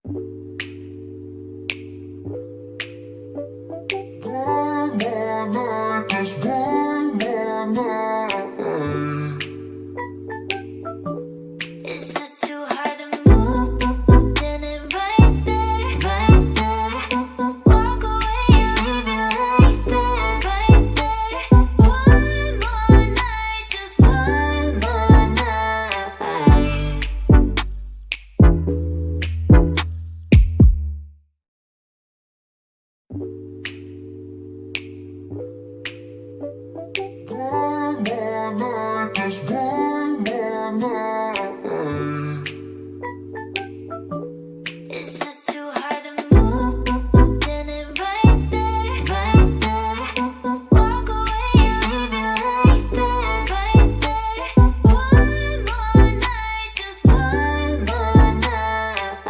One more night, just one more night. It's just too hard to move. Then it right there, right there. Walk away and leave it right there, right there. One more night, just one more night. One more night, just one more night. It's just too hard to move. Then it right there, right there. Walk away and leave it right there, right there. One more night, just one more night.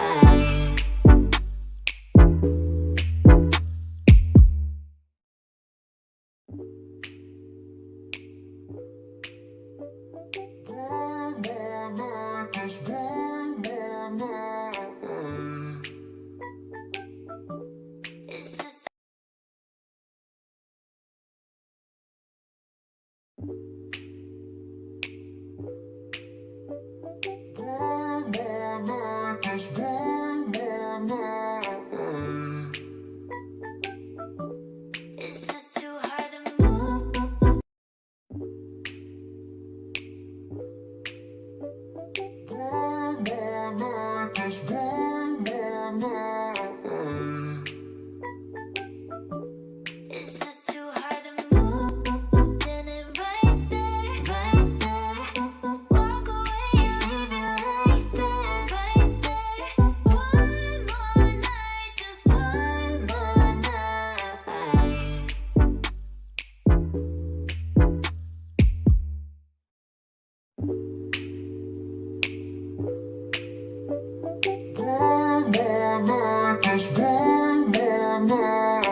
One more night, just one more night. It's just One more night, just one more night. It's just too hard to move. One more night, just one more night. It's just too hard to move. Then it right there, right there. Walk away and leave it right there, right there. One more night, just one more night. One more night, just one more night.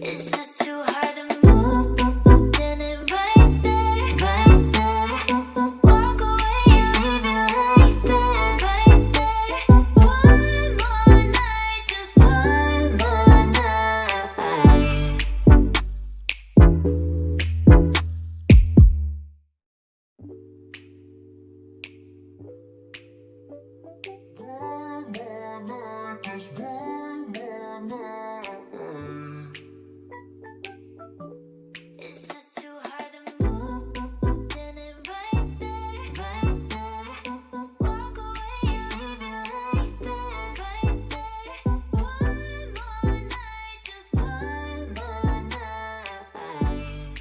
It's just too hard to move. Then it right there, right there. Walk away and leave it right there, right there. One more night, just one more night. One more night, just one more night. It's just too hard to move. Then it right there, right there. Walk away and leave it right there, right there. One more night, just one more night.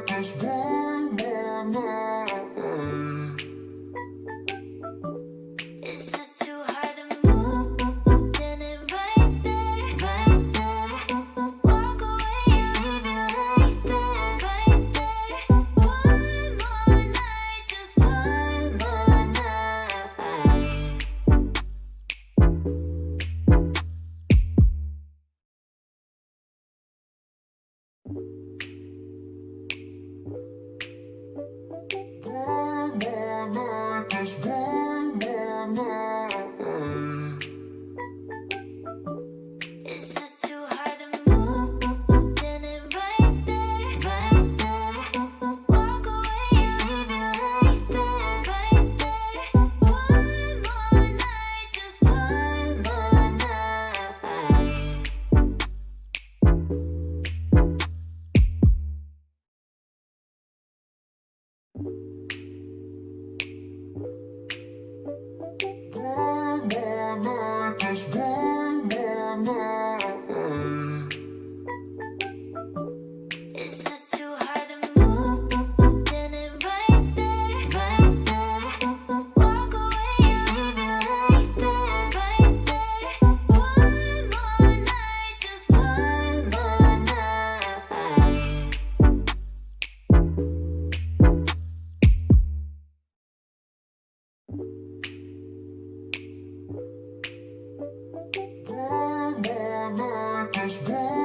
just one more night. It's just too hard to move. Then it right there, right there. Walk away and leave it right there, right there. One more night, just one more night. One more night, just one more night. It's just too hard to move. Then it right there, right there. Walk away and leave it right there, right there. One more night, just one more night. One more night, just one more night. It's just too hard to move. Then it right there, right there. Walk away and leave it right there, right there. One more night, just one more night. One more night, just one